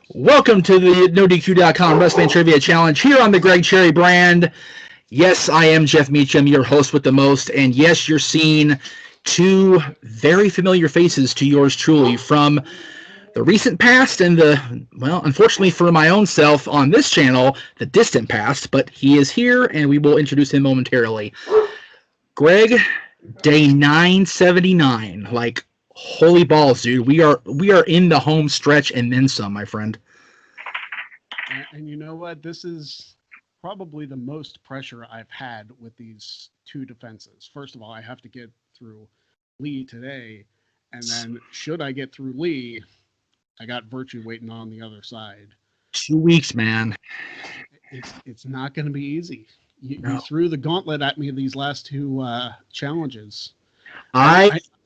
Welcome to the NoDQ.com Wrestling Trivia Challenge here on the Greg Cherry brand. Yes, I am Jeff Meacham, your host with the most, and yes, you're seeing two very familiar faces to yours truly from the recent past and the, well, unfortunately for my own self on this channel, the distant past, but he is here and we will introduce him momentarily. Greg, day 979, like, holy balls, dude. We are in the home stretch and then some, my friend. And you know what? This is probably the most pressure I've had with these two defenses. First of all, I have to get through Lee today, and then should I get through Lee, I got Virtue waiting on the other side. 2 weeks, man. It's not going to be easy. You threw the gauntlet at me in these last two challenges.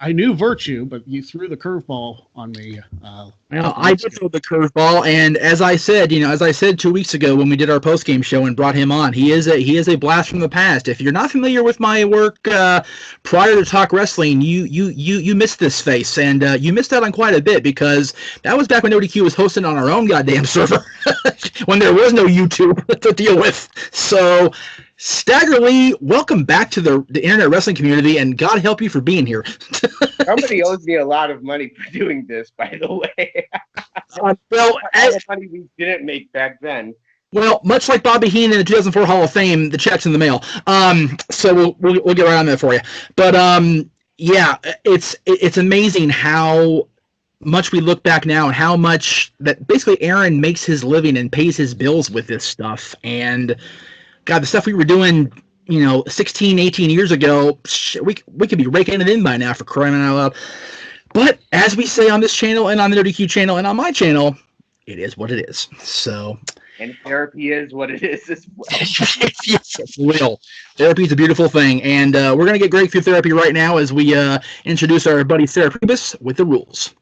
I knew Virtue, but you threw the curveball on me. I did throw the curveball, and as I said 2 weeks ago when we did our post-game show and brought him on, he is a blast from the past. If you're not familiar with my work prior to Talk Wrestling, you missed this face, and you missed out on quite a bit because that was back when ODQ was hosting on our own goddamn server when there was no YouTube to deal with. So, Stagger Lee, welcome back to the internet wrestling community, and God help you for being here. Somebody owes me a lot of money for doing this, by the way. Well, all the money we didn't make back then. Well, much like Bobby Heenan in the 2004 Hall of Fame, the check's in the mail. So we'll get right on that for you. But yeah, it's amazing how much we look back now and how much that basically Aaron makes his living and pays his bills with this stuff. And God, the stuff we were doing, 16, 18 years ago, we could be raking it in by now, for crying out loud. But as we say on this channel and on the WTC channel and on my channel, it is what it is. So, and therapy is what it is as well. Yes, it's real. Therapy is a beautiful thing. And we're going to get Greg through therapy right now as we introduce our buddy Sarah Pribis with the rules.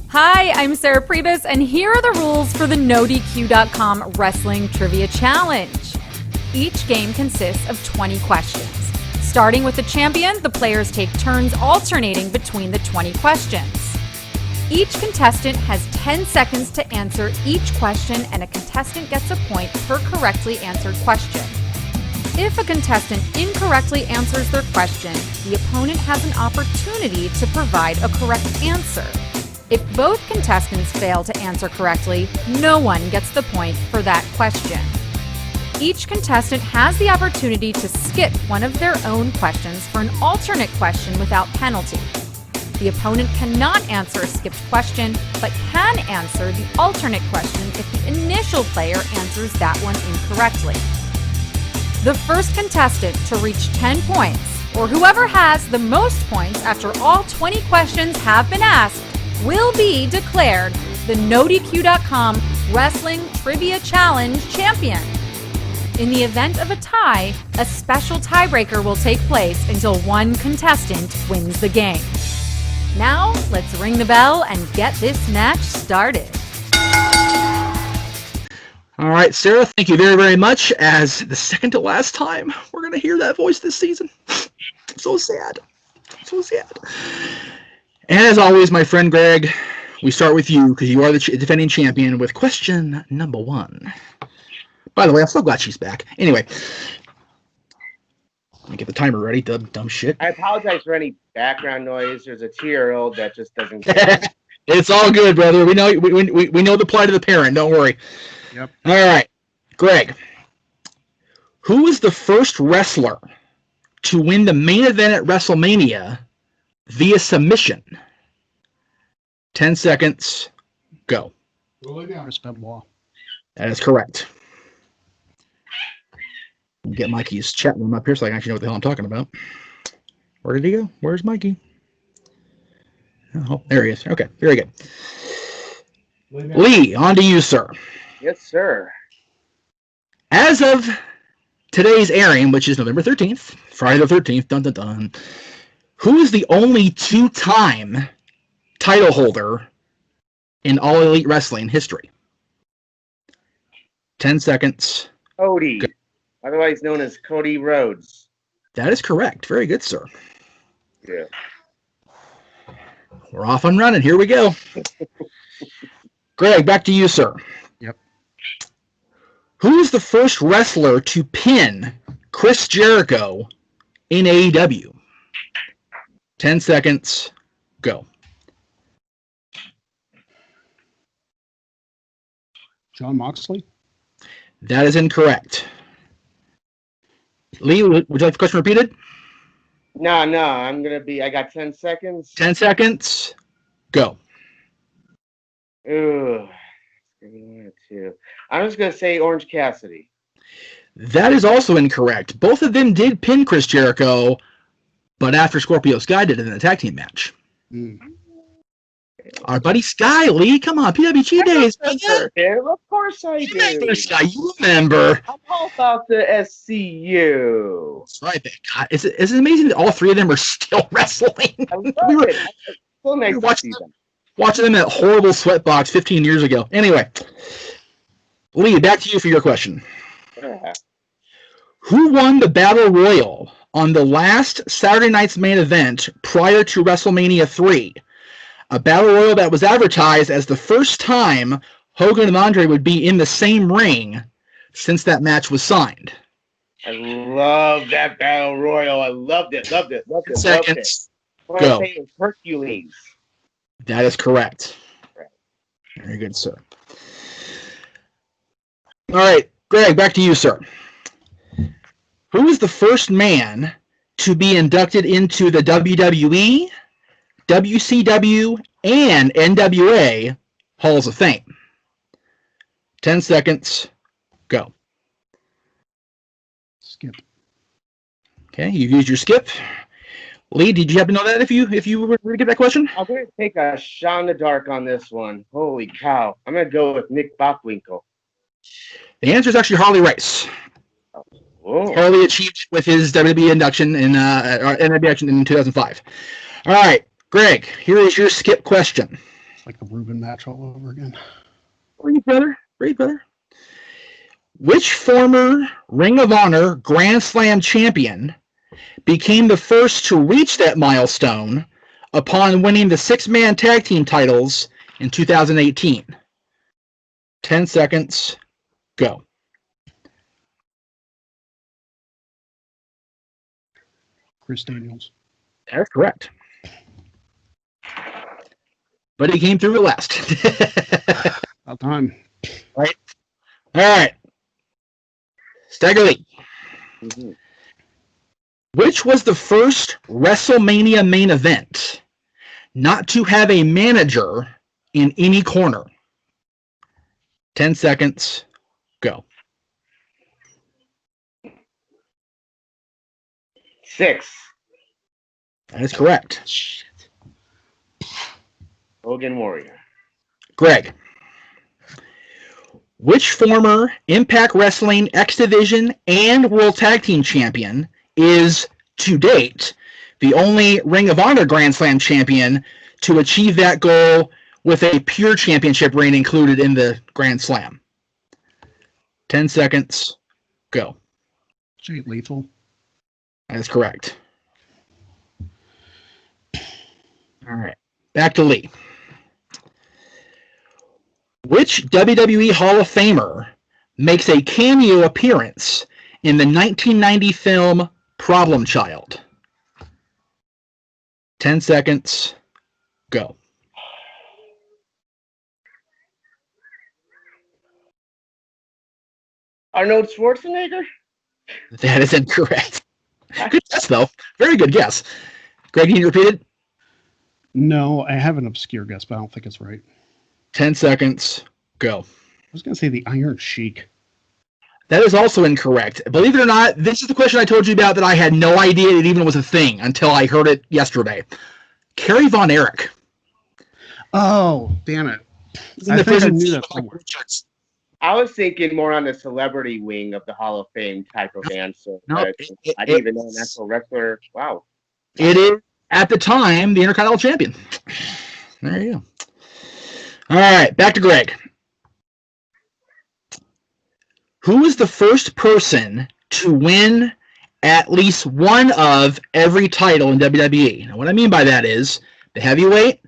Hi, I'm Sarah Pribis, and here are the rules for the NoDQ.com Wrestling Trivia Challenge. Each game consists of 20 questions. Starting with the champion, the players take turns alternating between the 20 questions. Each contestant has 10 seconds to answer each question, and a contestant gets a point per correctly answered question. If a contestant incorrectly answers their question, the opponent has an opportunity to provide a correct answer. If both contestants fail to answer correctly, no one gets the point for that question. Each contestant has the opportunity to skip one of their own questions for an alternate question without penalty. The opponent cannot answer a skipped question, but can answer the alternate question if the initial player answers that one incorrectly. The first contestant to reach 10 points, or whoever has the most points after all 20 questions have been asked, will be declared the NoDQ.com Wrestling Trivia Challenge champion. In the event of a tie, a special tiebreaker will take place until one contestant wins the game. Now, let's ring the bell and get this match started. All right, Sarah, thank you very, very much. As the second to last time we're going to hear that voice this season. So sad. So sad. And as always, my friend Greg, we start with you because you are the defending champion with question number 1. By the way, I'm so glad she's back. Anyway, let me get the timer ready, dumb shit. I apologize for any background noise. There's a 2-year-old that just doesn't get it. It's all good, brother. We know we know the plight of the parent. Don't worry. Yep. All right, Greg. Who was the first wrestler to win the main event at WrestleMania via submission? 10 seconds. Go. Chris Benoit. That is correct. Get Mikey's chat room up here so I can actually know what the hell I'm talking about. Where did he go? Where's Mikey? Oh, there he is. Okay, very good. Lee, on to you, sir. Yes, sir. As of today's airing, which is November 13th, Friday the 13th, dun dun dun, who is the only 2-time title holder in All Elite Wrestling history? 10 seconds. Cody. Go. Otherwise known as Cody Rhodes. That is correct. Very good, sir. Yeah. We're off and running. Here we go. Greg, back to you, sir. Yep. Who is the first wrestler to pin Chris Jericho in AEW? 10 seconds. Go. John Moxley? That is incorrect. Lee, would you like the question repeated? No, I got 10 seconds. 10 seconds. Go. Ooh. I'm just going to say Orange Cassidy. That is also incorrect. Both of them did pin Chris Jericho, but after Scorpio Sky did it in a tag team match. Our buddy Sky, Lee, come on, PWG days. Of course I do. Sky, you remember. How about the SCU? That's right. God, is it amazing that all three of them are still wrestling? I love it. So nice to see them. Watching them at horrible Sweatbox 15 years ago. Anyway, Lee, back to you for your question. Yeah. Who won the Battle Royal on the last Saturday night's main event prior to WrestleMania 3? A Battle Royal that was advertised as the first time Hogan and Andre would be in the same ring since that match was signed. I love that Battle Royal. I loved it. Seconds. What Go. I say is Hercules. That is correct. Very good, sir. All right, Greg, back to you, sir. Who is the first man to be inducted into the WWE, WCW, and NWA Halls of Fame? 10 seconds. Go. Skip. Okay, you've used your skip. Lee, did you happen to know that if you were to get that question? I'm going to take a shot in the dark on this one. Holy cow. I'm going to go with Nick Bockwinkel. The answer is actually Harley Race. Whoa. Harley achieved with his WWE induction in NWA action in 2005. All right, Greg, here is your skip question. It's like the Ruben match all over again. Great, brother. Which former Ring of Honor Grand Slam champion became the first to reach that milestone upon winning the six-man tag team titles in 2018? 10 seconds. Go. Chris Daniels. That's correct. But he came through at last. About time. Right. All right. Stagger Lee. Mm-hmm. Which was the first WrestleMania main event not to have a manager in any corner? 10 seconds. Go. 6. That is correct. Hogan Warrior. Greg. Which former Impact Wrestling X Division and World Tag Team Champion is, to date, the only Ring of Honor Grand Slam champion to achieve that goal with a pure championship reign included in the Grand Slam? 10 seconds. Go. Jay Lethal. That is correct. All right. Back to Lee. Which WWE Hall of Famer makes a cameo appearance in the 1990 film Problem Child? 10 seconds. Go. Arnold Schwarzenegger? That is incorrect. Good guess, though. Very good guess. Greg, can you repeat it? No, I have an obscure guess, but I don't think it's right. 10 seconds. Go. I was going to say the Iron Sheik. That is also incorrect. Believe it or not, this is the question I told you about that I had no idea it even was a thing until I heard it yesterday. Kerry Von Erich. Oh, damn it. In the I think I prison knew that somewhere. I was thinking more on the celebrity wing of the Hall of Fame type of answer. No, I didn't even know an actual wrestler. Wow. It is, at the time, the Intercontinental Champion. There you go. All right, back to Greg. Who is the first person to win at least one of every title in WWE? Now, what I mean by that is the heavyweight,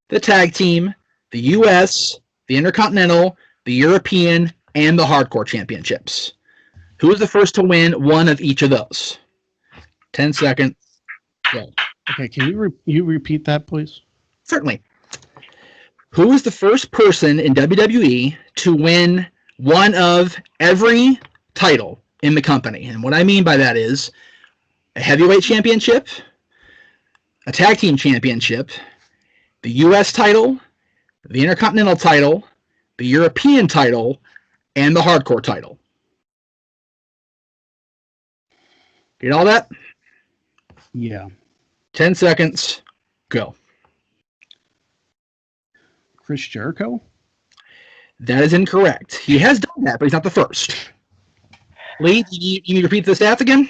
the tag team, the U.S., the Intercontinental, the European, and the Hardcore Championships. Who was the first to win one of each of those? 10 seconds. Go. Okay, can you repeat that, please? Certainly. Who was the first person in WWE to win one of every title in the company? And what I mean by that is a heavyweight championship, a tag team championship, the U.S. title, the Intercontinental title, the European title, and the Hardcore title. Get all that? Yeah. 10 seconds. Go. Chris Jericho? That is incorrect. He has done that, but he's not the first. Lee, you need to repeat the stats again?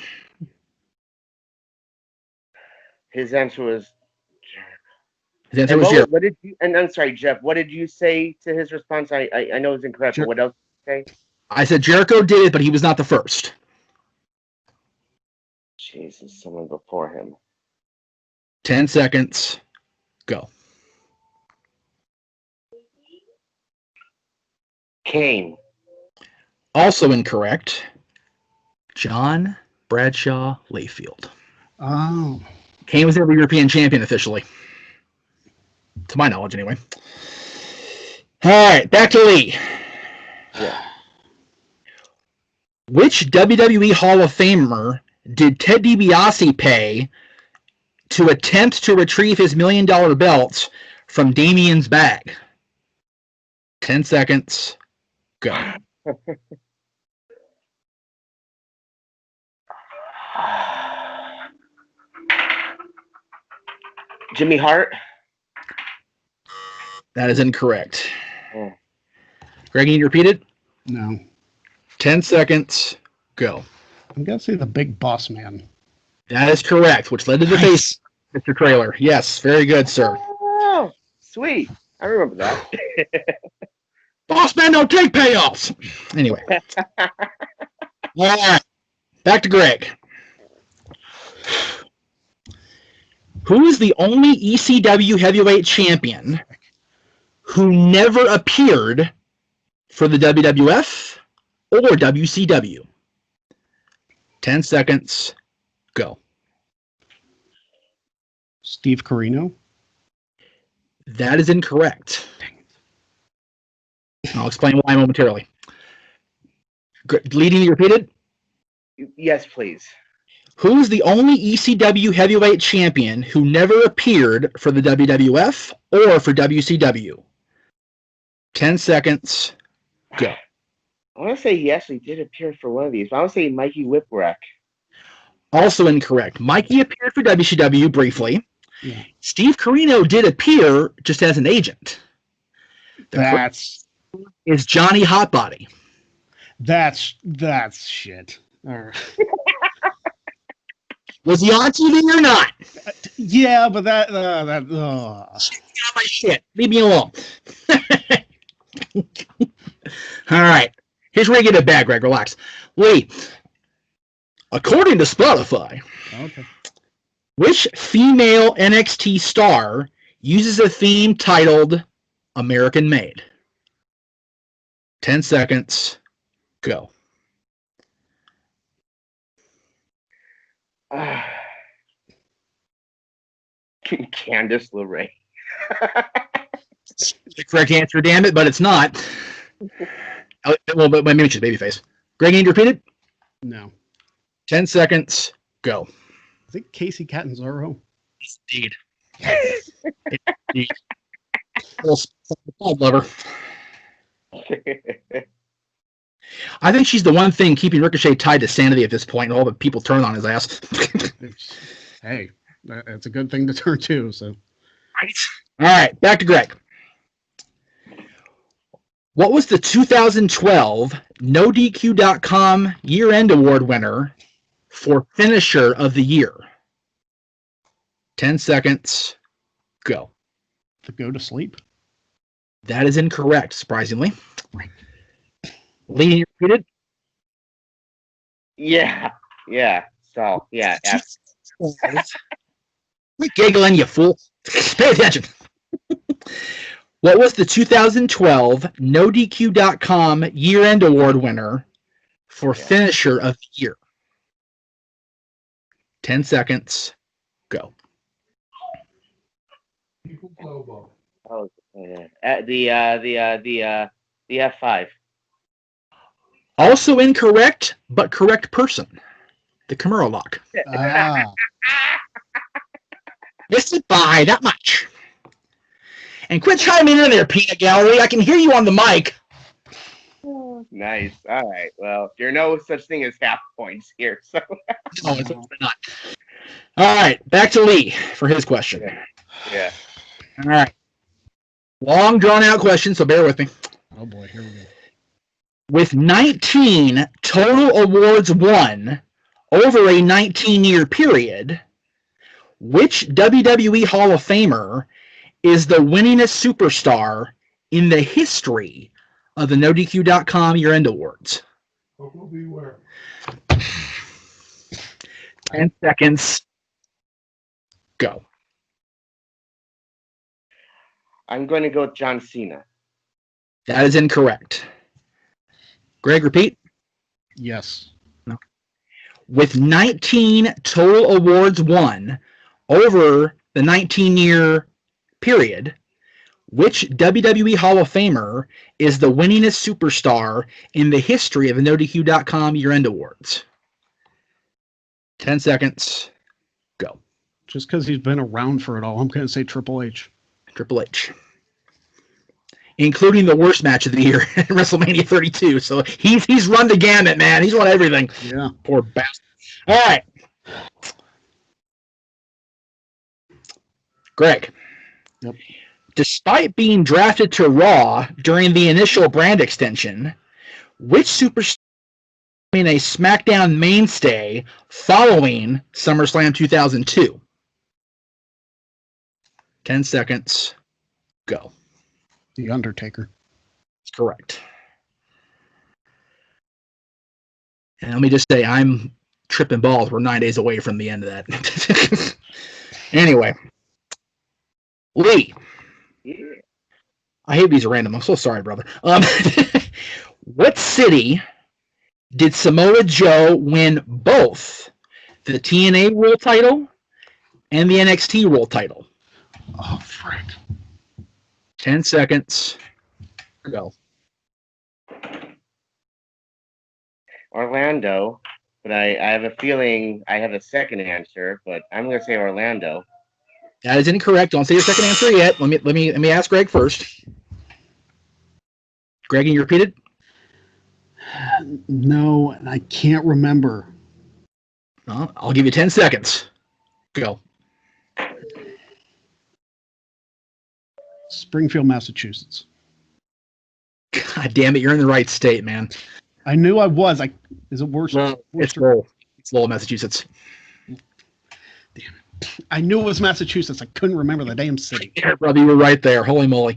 His answer was His answer And was Jericho. what did you? And I'm sorry, Jeff. What did you say to his response? I know it's incorrect, but what else did you say? I said Jericho did it, but he was not the first. Jesus, someone before him. 10 seconds. Go. Kane. Also incorrect. John Bradshaw Layfield. Oh. Kane was never European champion officially. To my knowledge, anyway. All right, back to Lee. Yeah. Which WWE Hall of Famer did Ted DiBiase pay to attempt to retrieve his $1 million belt from Damien's bag? 10 seconds. Go. Jimmy Hart. That is incorrect. Oh. Greg, you need to repeat it? No. 10 seconds. Go. I'm going to say the Big Boss Man. That is correct, which led to the face, Mr. Trailer. Yes, very good, sir. Oh, sweet. I remember that. Boss man don't take payoffs. Anyway. All right. Back to Greg. Who is the only ECW heavyweight champion who never appeared for the WWF or WCW? 10 seconds. Go. Steve Corino. That is incorrect. I'll explain why momentarily. Leading, you repeated? Yes, please. Who is the only ECW heavyweight champion who never appeared for the WWF or for WCW? 10 seconds. Go. I want to say he actually did appear for one of these, but I want to say Mikey Whipwreck. Also incorrect. Mikey appeared for WCW briefly. Yeah. Steve Corino did appear just as an agent. That's Is Johnny Hotbody. that's shit. All right. Was he on TV or not? Yeah, but that Get on my shit. Leave me alone. All right. Here's where you get it back, Greg. Relax. Lee, according to Spotify, okay. which female NXT star uses a theme titled American Made? 10 seconds. Go. Candice LeRae. The correct answer, damn it, but it's not. Well, but maybe it's just babyface. Greg, you need to repeat it? No. 10 seconds. Go. I think Casey Catanzaro. Indeed. Indeed. Little side lover. I think she's the one thing keeping Ricochet tied to sanity at this point, and all the people turn on his ass. Hey, that's a good thing to turn to. So, All right, back to Greg. What was the 2012 NoDQ.com year-end award winner for Finisher of the Year? 10 seconds. Go. to go to sleep. That is incorrect, surprisingly. Lee, you repeated? Yeah. So, yeah. Quit giggling, you fool. Pay attention. What was the 2012 NoDQ.com year-end award winner for Finisher of the Year? 10 seconds. Go. Oh, yeah. The F5. Also incorrect, but correct person. The Kimura lock. Ah, Missed it by that much. And quit chiming in there, Peanut Gallery. I can hear you on the mic. Nice. All right. Well, there's no such thing as half points here. So No, it's not. All right, back to Lee for his question. yeah. All right. Long, drawn-out question, so bear with me. oh boy, here we go. With 19 total awards won over a 19-year period, which WWE Hall of Famer is the winningest superstar in the history of the NoDQ.com year-end awards? 10 seconds. Go. I'm going to go with John Cena. That is incorrect. Greg, repeat. Yes. With 19 total awards won over the 19-year period, which WWE Hall of Famer is the winningest superstar in the history of the NoDQ.com year-end awards? 10 seconds. Go. Just because he's been around for it all, I'm going to say Triple H. Triple H. Including the worst match of the year, WrestleMania 32. So he's run the gamut, man. He's won everything. Yeah. Poor bastard. All right. Greg. Yep. Despite being drafted to Raw during the initial brand extension, which superstar became a SmackDown mainstay following SummerSlam 2002? 10 seconds. Go. The Undertaker. That's correct. And let me just say, I'm tripping balls. We're 9 days away from the end of that. Anyway. Lee. Yeah. I hate these are random. I'm so sorry, brother. What city did Samoa Joe win both the TNA World Title and the NXT World Title? Oh, frick. 10 seconds. Go. Orlando, but I have a feeling I have a second answer, but I'm going to say Orlando. That is incorrect. Don't say your second answer yet. Let me ask Greg first. Greg, can you repeat it? No, and I can't remember. I'll give you 10 seconds. Go. Springfield, Massachusetts. God damn it, you're in the right state, man. I knew I was. Is it worse? It's Lowell. It's Lowell, Massachusetts. I knew it was Massachusetts. I couldn't remember the damn city. Yeah, brother, you were right there. Holy moly.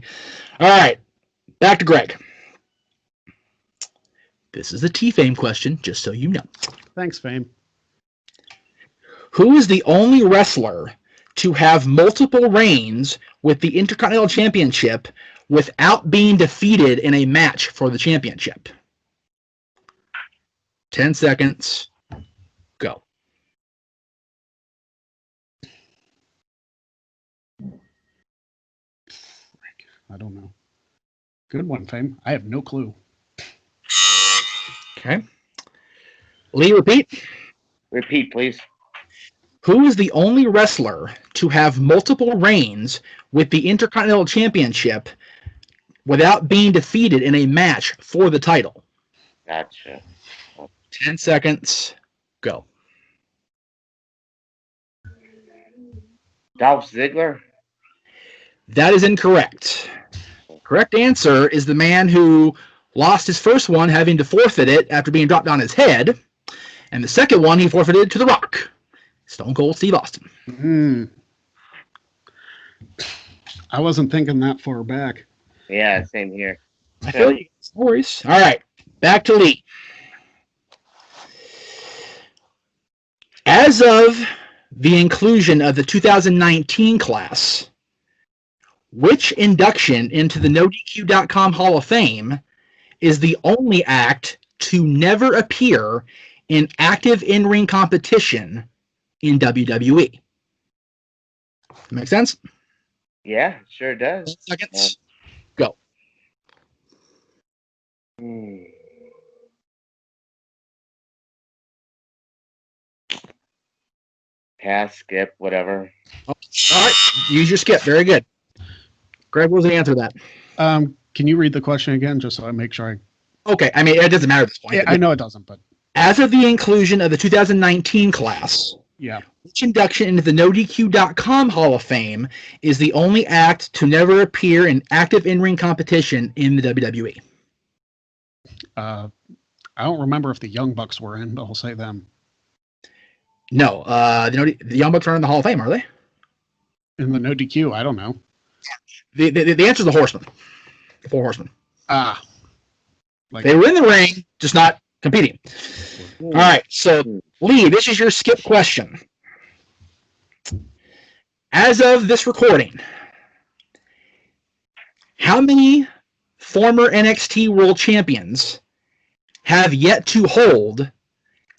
All right, back to Greg. This is a T-Fame question, just so you know. Thanks, Fame. Who is the only wrestler to have multiple reigns with the Intercontinental Championship without being defeated in a match for the championship? 10 seconds. Go. I don't know. Good one, Fame. I have no clue. Okay. Lee, repeat. Repeat, please. Who is the only wrestler to have multiple reigns with the Intercontinental Championship without being defeated in a match for the title? Gotcha. 10 seconds. Go. Dolph Ziggler? That is incorrect. Correct answer is the man who lost his first one having to forfeit it after being dropped on his head, and the second one he forfeited to The Rock. Stone Cold Steve Austin. I wasn't thinking that far back. Yeah, same here. I feel you. Stories. All right, back to Lee. As of the inclusion of the 2019 class, Which induction into the NoDQ.com Hall of Fame is the only act to never appear in active in-ring competition in WWE? Make sense? Yeah, sure does. 10 seconds. Go. Pass, skip, whatever. All right. Use your skip. Very good. Greg, what was the answer to that? Can you read the question again, just so I make sure Okay. I mean, it doesn't matter at this point. Yeah, I know it doesn't, but As of the inclusion of the 2019 class, yeah. which induction into the NoDQ.com Hall of Fame is the only act to never appear in active in-ring competition in the WWE? I don't remember if the Young Bucks were in, but I'll say them. No. The Young Bucks aren't in the Hall of Fame, are they? In the no DQ, I don't know. The answer is the Horsemen. The Four Horsemen. Like They were in the ring, just not competing. All right. So, Lee, this is your skip question. As of this recording, how many former NXT World Champions have yet to hold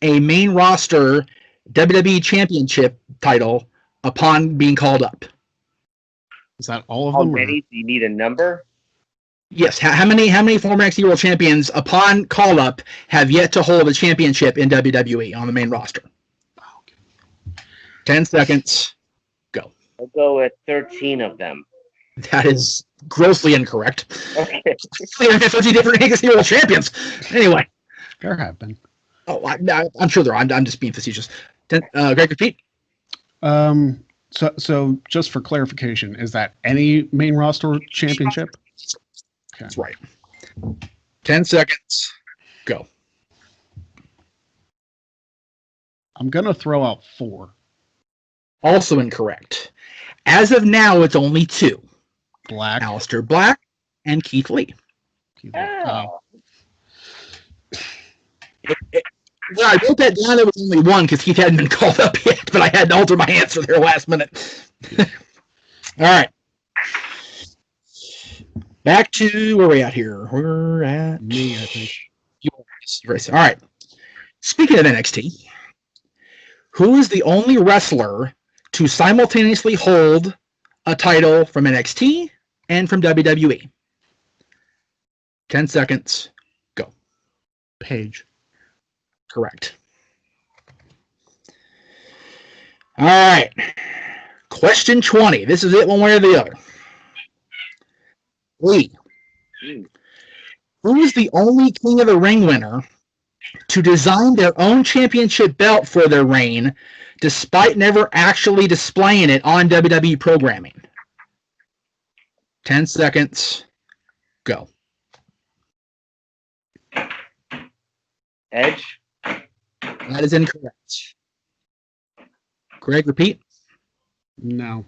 a main roster WWE Championship title upon being called up? Is that all of How them? many? Do you need a number? Yes. How many former NXT World Champions upon call up have yet to hold a championship in WWE on the main roster? 10 seconds. Go. I'll go with 13 of them. That is grossly incorrect. Okay. There are 13 different NXT World Champions. Anyway. There have been. Oh, I'm sure there are. I'm just being facetious. Greg, repeat. So just for clarification, is that any main roster championship? Okay. That's right. 10 seconds. Go. I'm gonna throw out 4. Also incorrect. As of now, it's only 2. Black. Aleister Black and Keith Lee. Oh. When I wrote that down, there was only 1 because Keith hadn't been called up yet, but I had to alter my answer there last minute. All right. Back to where are we at here? We're at Me, I think. All right. Speaking of NXT, who is the only wrestler to simultaneously hold a title from NXT and from WWE? 10 seconds. Go. Paige. Correct. All right. Question 20. This is it one way or the other. Lee. Who is the only King of the Ring winner to design their own championship belt for their reign, despite never actually displaying it on WWE programming? 10 seconds. Go. Edge? That is incorrect. Greg, repeat. No.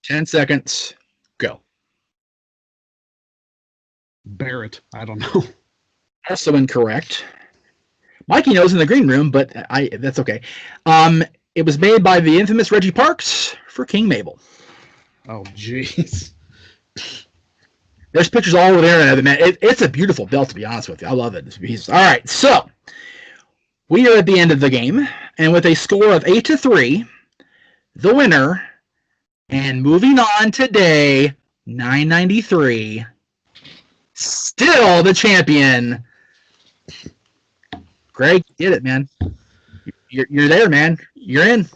10 seconds. Go. Barrett. I don't know. Also incorrect. Mikey knows in the green room, but that's okay. It was made by the infamous Reggie Parks for King Mabel. Oh, jeez. There's pictures all over there of it, man. It's a beautiful belt, to be honest with you. I love it. All right, so we are at the end of the game, and with a score of 8-3, the winner, and moving on today, 993, still the champion. Greg, you did it, man. You're there, man. You're in.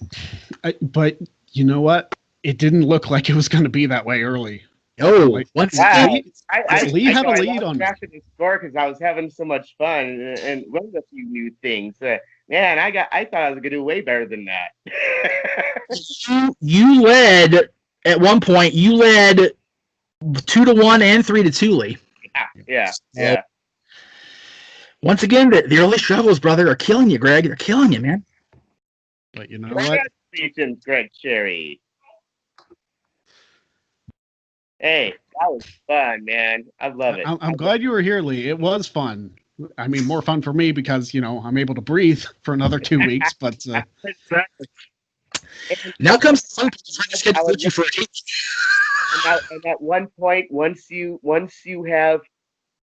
But you know what? It didn't look like it was going to be that way early. Oh, once Wow. Lee had a lead on me. I the score because I was having so much fun and learned a few new things. Man, I thought I was gonna do way better than that. you led at one point. You led 2-1 and 3-2, Lee. Yeah. Once again, the early struggles, brother, are killing you, Greg. They're killing you, man. But you know what? Congratulations, Greg Cherry. Hey, that was fun, man. I love it. I'm glad you were here, Lee. It was fun. I mean, more fun for me because, I'm able to breathe for another 2 weeks. But Exactly. And Now comes the fun part, trying to I schedule would you for and at one point, once you have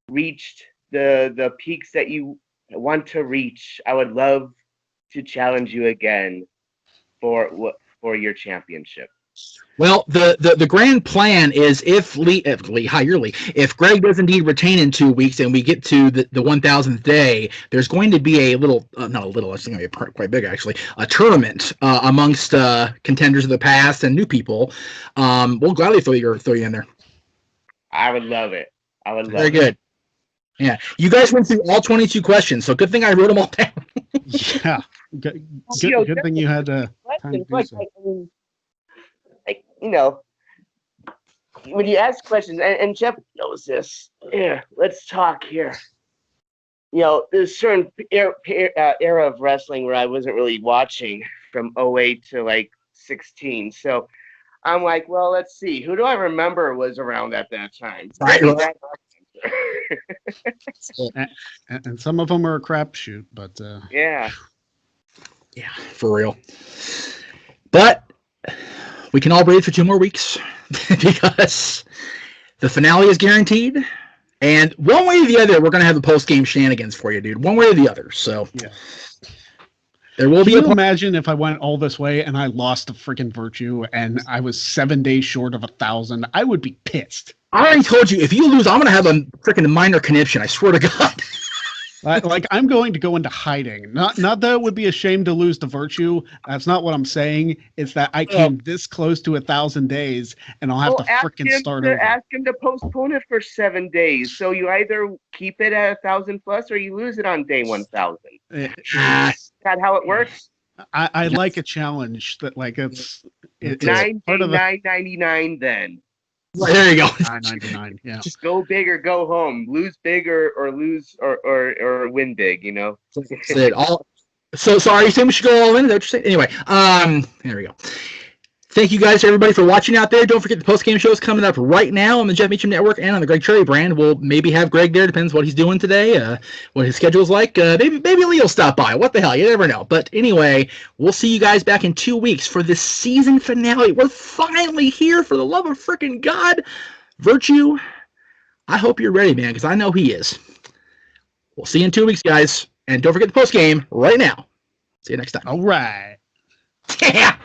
reached the peaks that you want to reach, I would love to challenge you again for your championship. Well, the grand plan is if Greg does indeed retain in 2 weeks and we get to the 1,000th day, there's going to be a little, not a little, it's going to be quite big actually, a tournament amongst contenders of the past and new people. We'll gladly throw you in there. I would love it. I would love Very it. good. Yeah, you guys went through all 22 questions, so good thing I wrote them all down. Yeah. Good thing you had time to do Like, so. I mean, like, you know, when you ask questions, and Jeff knows this. Yeah, let's talk here. You know, there's a certain era of wrestling where I wasn't really watching from 08 to like 16. So I'm like, well, let's see. Who do I remember was around at that time? Right. And some of them are a crapshoot, but Yeah. Yeah, for real. But we can all breathe for 2 more weeks because the finale is guaranteed. And one way or the other, we're going to have a post-game shenanigans for you, dude. One way or the other. So yeah. there will Can be you imagine if I went all this way and I lost a freaking Virtue and I was 7 days short of 1,000? I would be pissed. I already told you, if you lose, I'm going to have a freaking minor conniption. I swear to God. Like I'm going to go into hiding. Not that it would be a shame to lose the Virtue. That's not what I'm saying. It's that I came this close to 1,000 days and I'll have to freaking start over. Ask him to postpone it for 7 days. So you either keep it at 1,000 plus or you lose it on day 1,000. Is that how it works? I like a challenge that like it's part of $9.99 then. Well, there you go. $9.99. Yeah. Just go big or go home. Lose big or lose or win big. You know. That's it. So are you saying we should go all in? Is that what you're saying? Anyway, there we go. Thank you guys, everybody, for watching out there. Don't forget the post-game show is coming up right now on the Jeff Meacham Network and on the Greg Cherry brand. We'll maybe have Greg there. Depends what he's doing today, what his schedule's like. Maybe Lee will stop by. What the hell? You never know. But anyway, we'll see you guys back in 2 weeks for the season finale. We're finally here, for the love of freaking God. Virtue, I hope you're ready, man, because I know he is. We'll see you in 2 weeks, guys. And don't forget the post-game right now. See you next time. All right. Yeah.